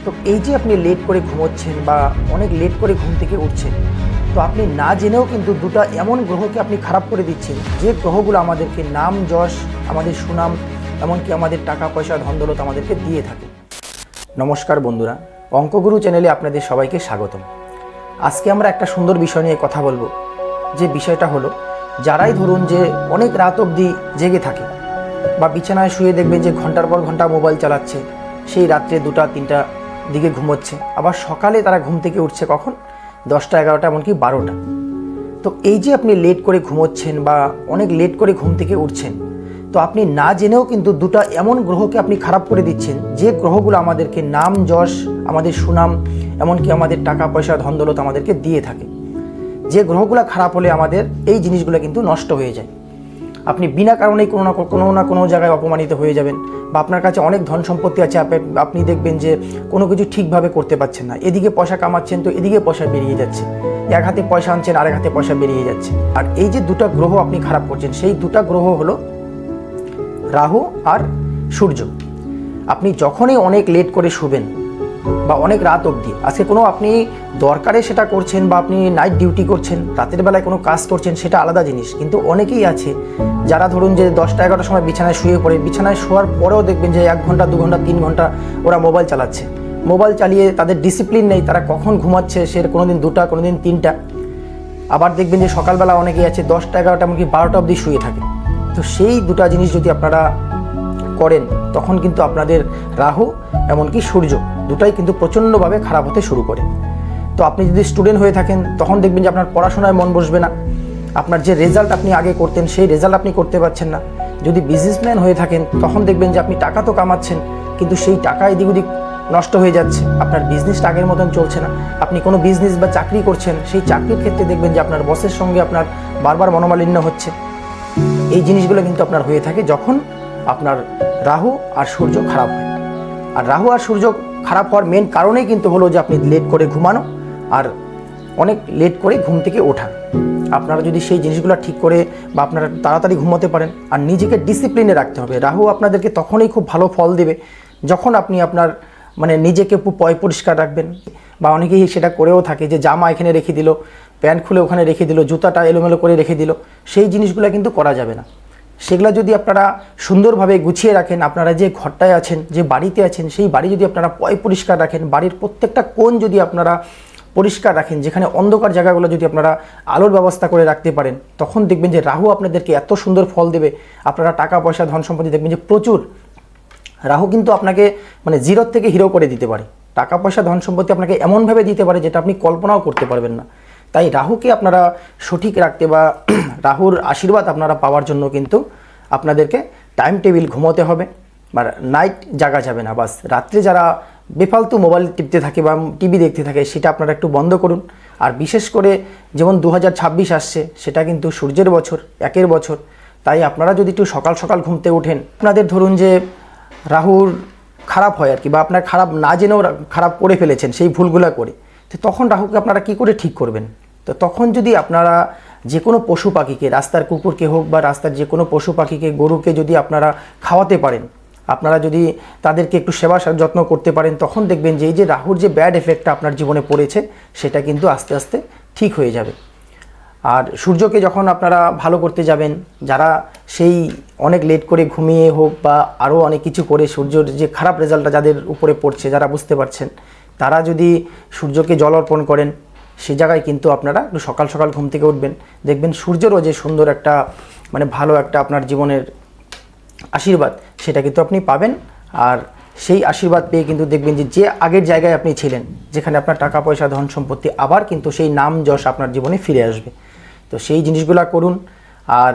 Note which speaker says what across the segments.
Speaker 1: তো এই যে আপনি লেট করে ঘুমোচ্ছেন বা অনেক লেট করে ঘুম থেকে উঠছেন, তো আপনি না জেনেও কিন্তু দুটো এমন গ্রহকে আপনি খারাপ করে দিচ্ছেন যে গ্রহগুলো আমাদেরকে নাম যশ, আমাদের সুনাম, এমনকি আমাদের টাকা পয়সা ধন দৌলত আমাদেরকে দিয়ে থাকে। নমস্কার বন্ধুরা, অঙ্কগুরু চ্যানেলে আপনাদের সবাইকে স্বাগতম। আজকে আমরা একটা সুন্দর বিষয় নিয়ে কথা বলবো। যে বিষয়টা হলো, যারাই ধরুন যে অনেক রাত অবধি জেগে থাকে বা বিছানায় শুয়ে দেখবেন যে ঘন্টার পর ঘন্টা মোবাইল চালাচ্ছে, সেই রাত্রে 2টা-3টা দিকে ঘুমোচ্ছে, আবার সকালে তারা ঘুম থেকে উঠছে কখন 10টা 11টা এমনকি 12টা। তো এই যে আপনি লেট করে ঘুমোচ্ছেন বা অনেক লেট করে ঘুম থেকে উঠছেন, তো আপনি না জেনেও কিন্তু দুটো এমন গ্রহকে আপনি খারাপ করে দিচ্ছেন যে গ্রহগুলো আমাদেরকে নাম যশ, আমাদের সুনাম, এমনকি আমাদের টাকা পয়সা ধন দৌলত আমাদেরকে দিয়ে থাকে। যে গ্রহগুলো খারাপ হলে আমাদের এই জিনিসগুলো কিন্তু নষ্ট হয়ে যায়। আপনি বিনা কারণেই কোনো না কোনো জায়গায় অপমানিত হয়ে যাবেন, বা আপনার কাছে অনেক ধন সম্পত্তি আছে, আপনি দেখবেন যে কোনো কিছু ঠিকভাবে করতে পারছেন না। এদিকে পয়সা কামাচ্ছেন তো এদিকে পয়সা বেরিয়ে যাচ্ছে, এক হাতে পয়সা আনছেন আরেক হাতে পয়সা বেরিয়ে যাচ্ছে। আর এই যে দুটো গ্রহ আপনি খারাপ করছেন, সেই দুটো গ্রহ হলো রাহু আর সূর্য। আপনি যখনই অনেক লেট করে শুবেন বা অনেক রাত অবধি, আজকে কোনো আপনি দরকারে সেটা করছেন বা আপনি নাইট ডিউটি করছেন, রাতের বেলায় কোনো কাজ করছেন, সেটা আলাদা জিনিস। কিন্তু অনেকেই আছে যারা ধরুন যে 10টা 11টার সময় বিছানায় শুয়ে পড়ে, বিছানায় শোয়ার পরেও দেখবেন যে 1 ঘন্টা 2 ঘন্টা 3 ঘন্টা ওরা মোবাইল চালাচ্ছে। মোবাইল চালিয়ে তাদের ডিসিপ্লিন নেই, তারা কখন ঘুমাচ্ছে সে কোনো দিন 2টা, কোনো দিন 3টা। আবার দেখবেন যে সকালবেলা অনেকেই আছে 10টা 11টা এমনকি 12টা অবধি শুয়ে থাকে। তো সেই দুটো জিনিস যদি আপনারা করেন, তখন কিন্তু আপনাদের রাহু এমনকি সূর্য দুটাই কিন্তু প্রচণ্ডভাবে খারাপ হতে শুরু করে। তো আপনি যদি স্টুডেন্ট হয়ে থাকেন, তখন দেখবেন যে আপনার পড়াশোনায় মন বসবে না, আপনার যে রেজাল্ট আপনি আগে করতেন সেই রেজাল্ট আপনি করতে পারছেন না। যদি বিজনেসম্যান হয়ে থাকেন, তখন দেখবেন যে আপনি টাকা তো কামাচ্ছেন, কিন্তু সেই টাকা এদিক ওদিক নষ্ট হয়ে যাচ্ছে, আপনার বিজনেসটা আগের মতন চলছে না। আপনি কোনো বিজনেস বা চাকরি করছেন, সেই চাকরির ক্ষেত্রে দেখবেন যে আপনার বসের সঙ্গে আপনার বারবার মনোমালিন্য হচ্ছে। এই জিনিসগুলো কিন্তু আপনার হয়ে থাকে যখন আপনার রাহু আর সূর্য খারাপ হয়। আর রাহু আর সূর্য খারাপ হওয়ার মেন কারণেই কিন্তু হলো যে আপনি লেট করে ঘুমানো আর অনেক লেট করে ঘুম থেকে ওঠা। আপনারা যদি সেই জিনিসগুলো ঠিক করে বা আপনারা তাড়াতাড়ি ঘুমোতে পারেন, আর নিজেকে ডিসিপ্লিনে রাখতে হবে। রাহু আপনাদেরকে তখনই খুব ভালো ফল দেবে যখন আপনি আপনার নিজেকে পরিষ্কার রাখবেন। বা অনেকেই সেটা করেও থাকে যে জামা এখানে রেখে দিল, প্যান্ট খুলে ওখানে রেখে দিল, জুতাটা এলোমেলো করে রেখে দিল। সেই জিনিসগুলো কিন্তু করা যাবে না। সেগুলো যদি আপনারা সুন্দরভাবে গুছিয়ে রাখেন, আপনারা যে ঘরটায় আছেন, যে বাড়িতে আছেন, সেই বাড়ি যদি আপনারা পরিষ্কার রাখেন, বাড়ির প্রত্যেকটা কোণ যদি আপনারা পরিষ্কার রাখেন, যেখানে অন্ধকার জায়গাগুলো যদি আপনারা আলোর ব্যবস্থা করে রাখতে পারেন, তখন দেখবেন যে রাহু আপনাদেরকে এত সুন্দর ফল দেবে। আপনারা টাকা পয়সা ধন সম্পত্তি দেখবেন যে প্রচুর। রাহু কিন্তু আপনাকে জিরো থেকে হিরো করে দিতে পারে। টাকা পয়সা ধন সম্পত্তি আপনাকে এমনভাবে দিতে পারে যেটা আপনি কল্পনাও করতে পারবেন না। তাই রাহুকে আপনারা সঠিক রাখতে বা রাহুর আশীর্বাদ আপনারা পাওয়ার জন্য কিন্তু আপনাদেরকে টাইম টেবিল ঘুমোতে হবে, বা নাইট জাগা যাবে না। বাস রাত্রে যারা বেফালতু মোবাইল টিপতে থাকে বা টিভি দেখতে থাকে, সেটা আপনারা একটু বন্ধ করুন। আর বিশেষ করে যেমন 2026 আসছে, সেটা কিন্তু সূর্যের বছর, 1 বছর। তাই আপনারা যদি একটু সকাল সকাল ঘুমতে ওঠেন, আপনাদের ধরুন যে রাহুর খারাপ হয় আর কি, বা আপনার খারাপ না জেনেও খারাপ করে ফেলেছেন সেই ভুলগুলো করে, তো তখন রাহুকে আপনারা কি করে ঠিক করবেন? তো তখন যদি আপনারা যে কোনো পশু পাখিকে, রাস্তার কুকুরকে হোক বা রাস্তার যে কোনো পশু পাখিকে, গরুকে যদি আপনারা খাওয়াতে পারেন, আপনারা যদি তাদেরকে একটু সেবা যত্ন করতে পারেন, তখন দেখবেন যে এই যে রাহুর যে ব্যাড এফেক্টটা আপনার জীবনে পড়েছে, সেটা কিন্তু আস্তে আস্তে ঠিক হয়ে যাবে। আর সূর্যকে যখন আপনারা ভালো করতে যাবেন, যারা সেই অনেক লেট করে ঘুমিয়ে হোক বা আরও অনেক কিছু করে সূর্যর যে খারাপ রেজাল্টটা যাদের উপরে পড়ছে, যারা বুঝতে পারছেন, তারা যদি সূর্যকে জল অর্পণ করেন, সেই জায়গায় কিন্তু আপনারা একটু সকাল সকাল ঘুম থেকে উঠবেন, দেখবেন সূর্যেরও যে সুন্দর একটা ভালো একটা আপনার জীবনের আশীর্বাদ, সেটা কিন্তু আপনি পাবেন। আর সেই আশীর্বাদ পেয়ে কিন্তু দেখবেন যে যে আগের জায়গায় আপনি ছিলেন, যেখানে আপনার টাকা পয়সা ধন সম্পত্তি, আবার কিন্তু সেই নাম যশ আপনার জীবনে ফিরে আসবে। তো সেই জিনিসগুলো করুন। আর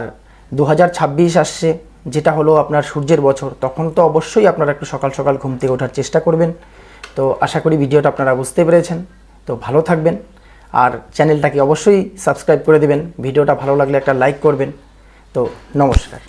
Speaker 1: 2026 আসছে, যেটা হলো আপনার সূর্যের বছর, তখন তো অবশ্যই আপনারা একটু সকাল সকাল ঘুম থেকে ওঠার চেষ্টা করবেন। তো আশা করি ভিডিওটা আপনারা বুঝতে পেরেছেন। তো ভালো থাকবেন, আর চ্যানেলটাকে অবশ্যই সাবস্ক্রাইব করে দেবেন। ভিডিওটা ভালো লাগলে একটা লাইক করবেন। তো নমস্কার।